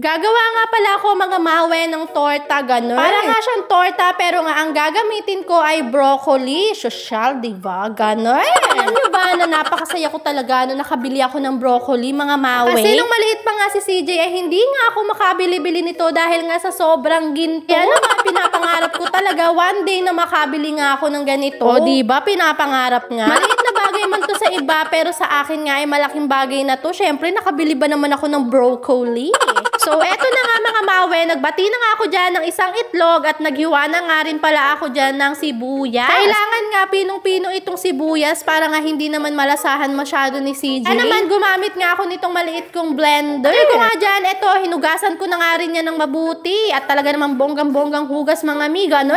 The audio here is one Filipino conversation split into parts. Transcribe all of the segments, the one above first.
Gagawa nga pala ako mga mawe ng torta, gano'n. Para nga siyang torta, pero nga ang gagamitin ko ay broccoli. Social, diba? Gano'n. Alam nyo ba na napakasaya ko talaga na nakabili ako ng broccoli, mga mawe? Kasi nung maliit pa nga si CJ, ay hindi nga ako makabili-bili nito dahil nga sa sobrang ginto. Kaya naman, pinapangarap ko talaga one day na makabili nga ako ng ganito. O, diba? Pinapangarap nga. Maliit na bagay man to sa iba, pero sa akin nga ay malaking bagay na to. Syempre, nakabili ba naman ako ng broccoli? So, eto na nga mga mawe, nagbati na nga ako dyan ng isang itlog at naghiwa na nga rin pala ako dyan ng sibuyas. Kailangan nga pinong-pino itong sibuyas para nga hindi naman malasahan masyado ni CJ. Kaya naman gumamit nga ako nitong maliit kong blender. Kaya ko nga dyan, eto, hinugasan ko na nga rin yan ng mabuti at talaga namang bonggang-bonggang hugas mga amiga, no?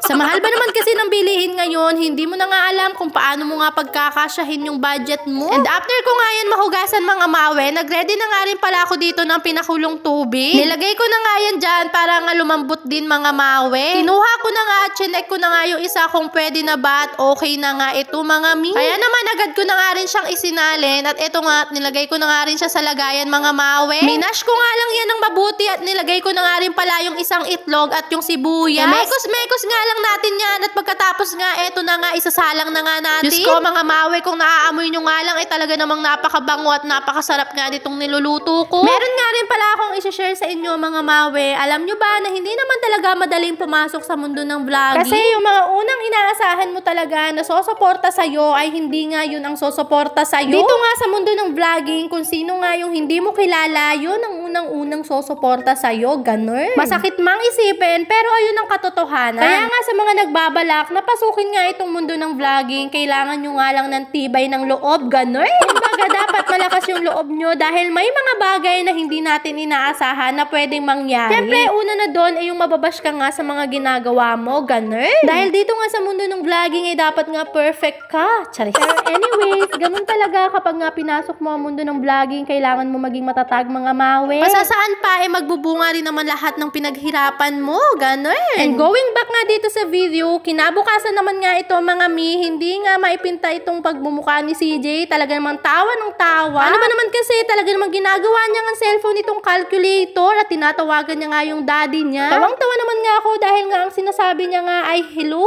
Sa mahal ba naman kasi ng bilihin ngayon, hindi mo na nga alam kung paano mo nga pagkakasyahin yung budget mo. And after ko nga yan mahugasan mga mawe, nagready na nga rin pala ako dito ng pinakulong tubig. Nilagay ko na nga yan dyan para nga lumambot din mga mawe. Kinuha ko na nga at chinek ko na nga yung isa kung pwede na ba at okay na nga ito mga mi. Kaya naman agad ko na nga rin siyang isinalin at ito nga, nilagay ko na nga rin siya sa lagayan mga mawe. Minash ko nga lang yan ng mabuti at nilagay ko na nga rin pala yung isang itlog at yung sibuyas. Mekos-mekos nga lang natin yan at pagkatapos nga eto na nga isasalang na nga natin. Diyos ko mga mawe, kung naaamoy nyo nga lang ay talaga namang napakabango at napakasarap nga nitong niluluto ko. Meron nga rin pala akong i-share sa inyo mga mawe. Alam nyo ba na hindi naman talaga madaling pumasok sa mundo ng vlogging? Kasi yung mga unang inaasahan mo talaga na sosuporta sa'yo ay hindi nga yun ang sosuporta sa'yo. Dito nga sa mundo ng vlogging, kung sino nga yung hindi mo kilala, yun ang unang-unang sosuporta sa'yo. Ganun. Masakit mang isipin, pero ayun ang katotohanan. Kaya nga sa mga nagbabalak na pasukin nga itong mundo ng vlogging, kailangan nyo nga lang ng tibay ng loob, gano'n. Kumbaga, dapat malakas yung loob nyo dahil may mga bagay na hindi natin inaasahan na pwedeng mangyari. Siyempre, una na doon ay yung mababash ka nga sa mga ginagawa mo, gano'n. Dahil dito nga sa mundo ng vlogging ay dapat nga perfect ka. Charis. Pero anyways, ganun talaga kapag nga pinasok mo ang mundo ng vlogging, kailangan mo maging matatag mga mawe. Pasasaan pa ay magbubunga rin naman lahat ng pinaghirapan mo, gano'n. And going back nga dito sa video, kinabukasan naman nga ito mga mi, hindi nga maipinta itong pagbumukha ni CJ, talaga namang tawa ng tawa. Ano ba naman kasi, talaga namang ginagawa niya ng cellphone itong calculator at tinatawagan niya nga yung daddy niya. Tawang-tawa naman nga ako dahil nga ang sinasabi niya nga ay hello,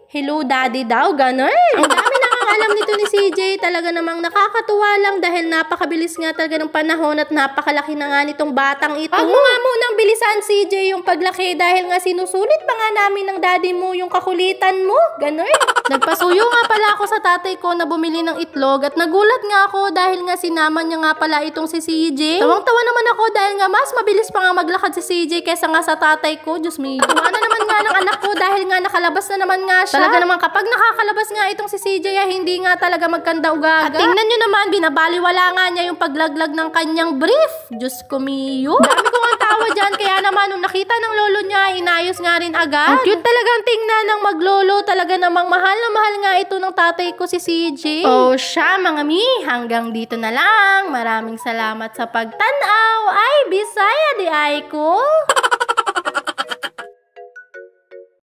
hello daddy daw, gano'n. Ang dami na alam nito ni CJ, talaga namang nakakatuwa lang dahil napakabilis nga talaga ng panahon at napakalaki na nga nitong batang ito. Huwag mo nga munang bilisan CJ yung paglaki dahil nga sinusulit pa nga namin ng daddy mo yung kakulitan mo, gano'n. Nagpasuyo nga pala ako sa tatay ko na bumili ng itlog at nagulat nga ako dahil nga sinama niya nga pala itong si CJ. Tawang-tawa naman ako dahil nga mas mabilis pa nga maglakad si CJ kaysa nga sa tatay ko. Diyos me. Tuwa na naman nga ng anak ko dahil nga nakalabas na naman nga siya. Talaga naman kapag nakakalabas nga itong si CJ ay hindi nga talaga magkanda ugaga. At tingnan nyo naman, binabaliwala nga niya yung paglaglag ng kanyang brief. Diyos ko miyo. Dami ko nga tawa dyan, kaya naman nung nakita ng lolo niya, inayos nga rin agad. Ang cute talagang tingnan ng maglolo, talaga namang mahal na mahal nga ito ng tatay ko si CJ. Oh siya mga mi, hanggang dito na lang. Maraming salamat sa pagtanaw. Ay, Bisaya di ay ko.